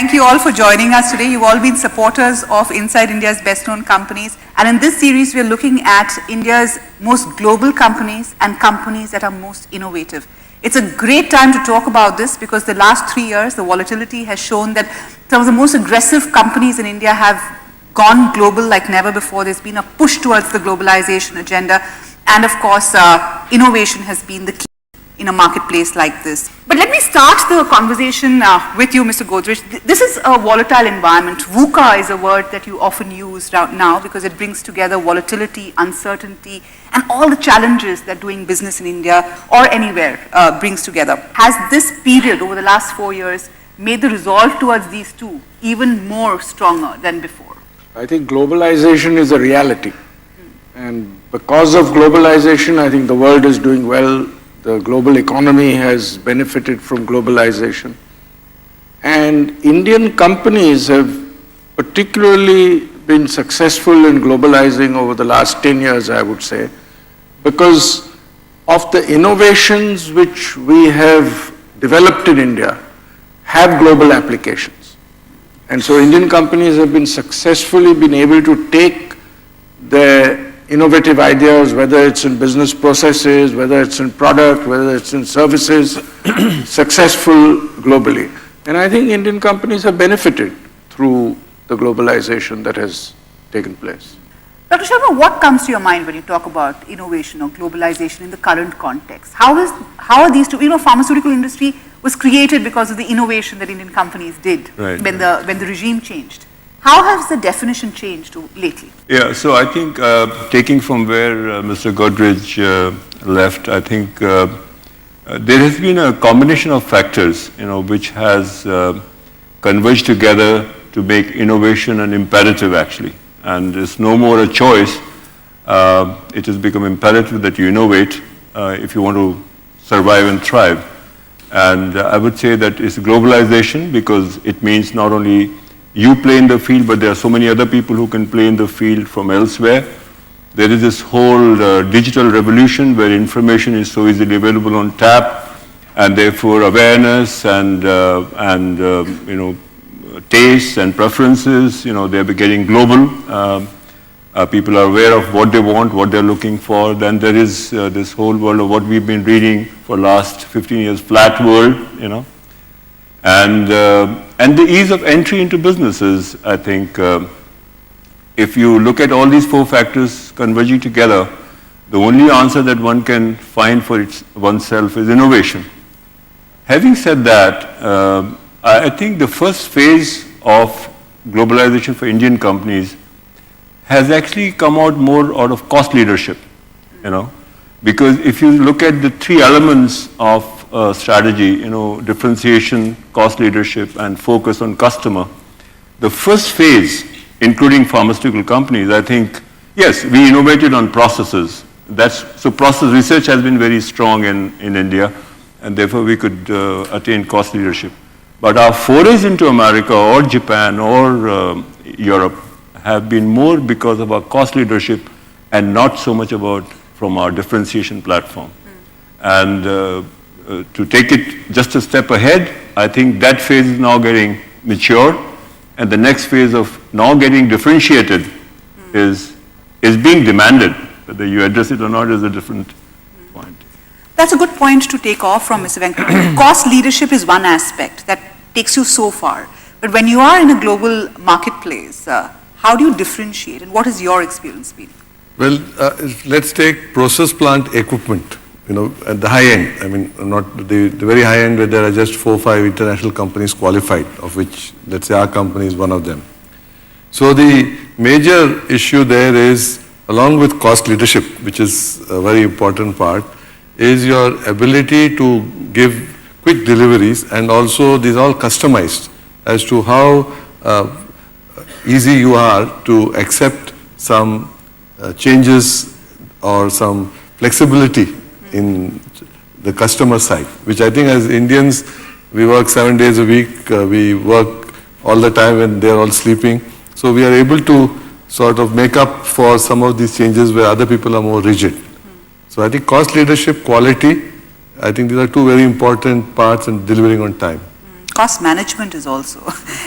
thank you all for joining us today. You've all been supporters of Inside India's Best Known Companies. And in this series, we're looking at India's most global companies and companies that are most innovative. It's a great time to talk about this because the last 3 years, the volatility has shown that some of the most aggressive companies in India have gone global like never before. There's been a push towards the globalization agenda. And of course, innovation has been the key in a marketplace like this. But let me start the conversation with you, Mr. Godrej. This is a volatile environment. VUCA is a word that you often use now because it brings together volatility, uncertainty, and all the challenges that doing business in India or anywhere brings together. Has this period over the last 4 years made the resolve towards these two even more stronger than before? I think globalization is a reality. And because of globalization, I think the world is doing well. The global economy has benefited from globalization. And Indian companies have particularly been successful in globalizing over the last 10 years, I would say, because of the innovations which we have developed in India have global applications. And so Indian companies have been successfully able to take their innovative ideas, whether it's in business processes, whether it's in product, whether it's in services, successful globally. And I think Indian companies have benefited through the globalization that has taken place. Dr. Sharma, what comes to your mind when you talk about innovation or globalization in the current context? How are these two, pharmaceutical industry was created because of the innovation that Indian companies did when the regime changed. How has the definition changed lately? Yeah, so I think taking from where Mr. Godrej left, I think there has been a combination of factors, which has converged together to make innovation an imperative actually. And it's no more a choice. It has become imperative that you innovate if you want to survive and thrive. And I would say that it's globalization because it means not only you play in the field, but there are so many other people who can play in the field from elsewhere. There is this whole digital revolution where information is so easily available on tap, and therefore awareness and tastes and preferences, they're getting global. People are aware of what they want, what they're looking for. Then there is this whole world of what we've been reading for last 15 years, flat world, And the ease of entry into businesses, I think, if you look at all these 4 factors converging together, the only answer that one can find for oneself is innovation. Having said that, I think the first phase of globalization for Indian companies has actually come out more out of cost leadership, because if you look at the 3 elements of strategy, differentiation, cost leadership, and focus on customer. The first phase, including pharmaceutical companies, I think, yes, we innovated on processes. So process research has been very strong in India, and therefore we could attain cost leadership. But our forays into America or Japan or Europe have been more because of our cost leadership and not so much about from our differentiation platform. And to take it just a step ahead, I think that phase is now getting mature, and the next phase of now getting differentiated is being demanded. Whether you address it or not is a different point. That's a good point to take off from Mr. Venkat. Cost leadership is one aspect that takes you so far. But when you are in a global marketplace, how do you differentiate, and what has your experience been? Well, let's take process plant equipment. At the high end, not the very high end where there are just 4 or 5 international companies qualified, of which, let's say, our company is one of them. So the major issue there is, along with cost leadership, which is a very important part, is your ability to give quick deliveries, and also these are all customized as to how easy you are to accept some changes or some flexibility in the customer side, which I think as Indians, we work 7 days a week, we work all the time when they're all sleeping. So we are able to sort of make up for some of these changes where other people are more rigid. So I think cost leadership, quality, I think these are 2 very important parts in delivering on time. cost management is also.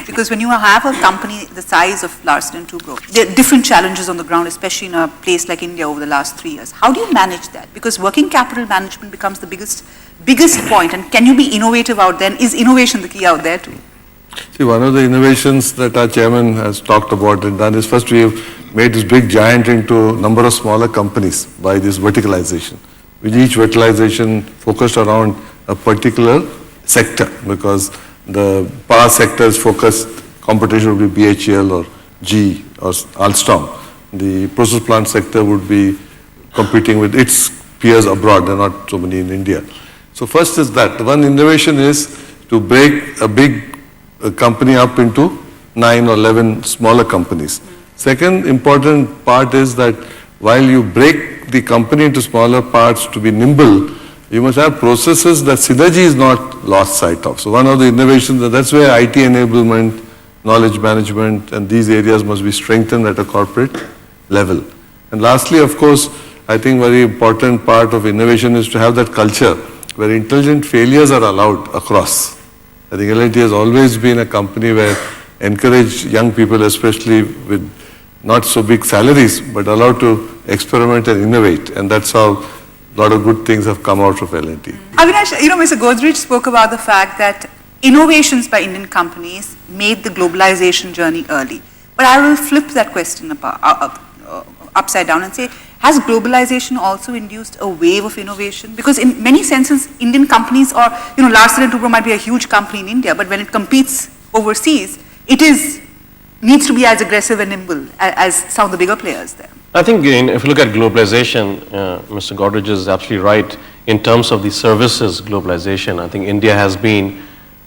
Because when you have a company the size of Larsen & Toubro, there are different challenges on the ground, especially in a place like India over the last 3 years. How do you manage that? Because working capital management becomes the biggest point, and can you be innovative out there? And is innovation the key out there too? See, one of the innovations that our chairman has talked about and done is first we have made this big giant into a number of smaller companies by this verticalization, with each verticalization focused around a particular sector, because the power sector is focused, competition would be BHEL or GE or Alstom. The process plant sector would be competing with its peers abroad, there are not so many in India. So first is that. The one innovation is to break a big company up into 9 or 11 smaller companies. Second important part is that while you break the company into smaller parts to be nimble, you must have processes that synergy is not lost sight of. So one of the innovations, that's where IT enablement, knowledge management, and these areas must be strengthened at a corporate level. And lastly, of course, I think very important part of innovation is to have that culture where intelligent failures are allowed across. I think L&T has always been a company where encourage young people, especially with not so big salaries, but allowed to experiment and innovate. And that's how a lot of good things have come out of L&T. Avinash, Mr. Godrej spoke about the fact that innovations by Indian companies made the globalization journey early. But I will flip that question upside down and say, has globalization also induced a wave of innovation? Because in many senses, Indian companies or, Larsen & Toubro might be a huge company in India, but when it competes overseas, it needs to be as aggressive and nimble as some of the bigger players there. I think if you look at globalization, Mr. Godrej is absolutely right. In terms of the services globalization, I think India has been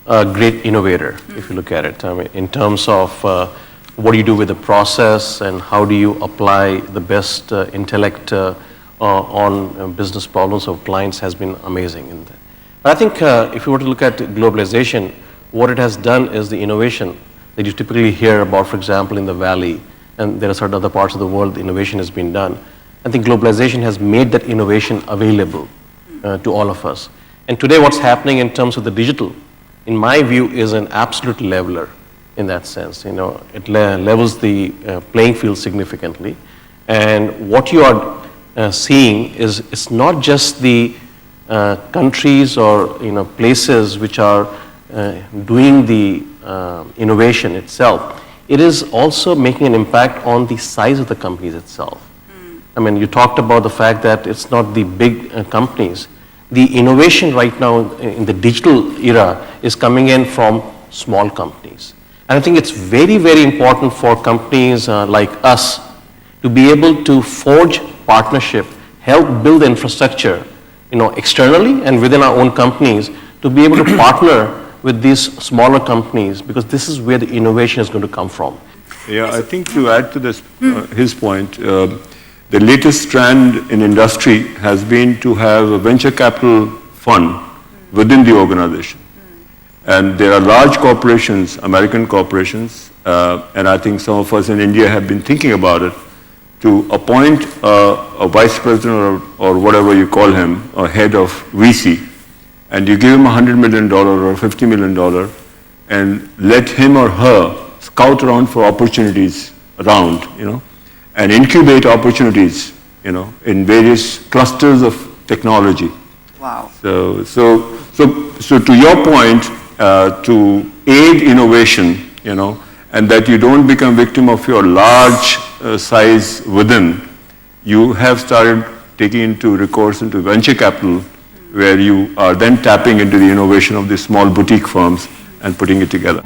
a great innovator, if you look at it. I mean, in terms of what do you do with the process and how do you apply the best intellect on business problems of clients has been amazing in that. But I think if you were to look at globalization, what it has done is the innovation that you typically hear about, for example, in the Valley, and there are certain other parts of the world, the innovation has been done. I think globalization has made that innovation available to all of us. And today what's happening in terms of the digital, in my view, is an absolute leveler in that sense. It levels the playing field significantly. And what you are seeing is it's not just the countries or places which are doing the innovation itself. It is also making an impact on the size of the companies itself. I mean, you talked about the fact that it's not the big companies. The innovation right now in the digital era is coming in from small companies. And I think it's very, very important for companies like us to be able to forge partnership, help build the infrastructure, externally and within our own companies, to be able to partner with these smaller companies, because this is where the innovation is going to come from. Yeah, I think to add to this, his point, the latest trend in industry has been to have a venture capital fund within the organization. And there are large corporations, American corporations, and I think some of us in India have been thinking about it, to appoint a vice president or whatever you call him, a head of VC, and you give him $100 million or $50 million and let him or her scout around for opportunities around, and incubate opportunities, in various clusters of technology. Wow. So to your point, to aid innovation, and that you don't become victim of your large size within, you have started taking recourse into venture capital, where you are then tapping into the innovation of these small boutique firms and putting it together.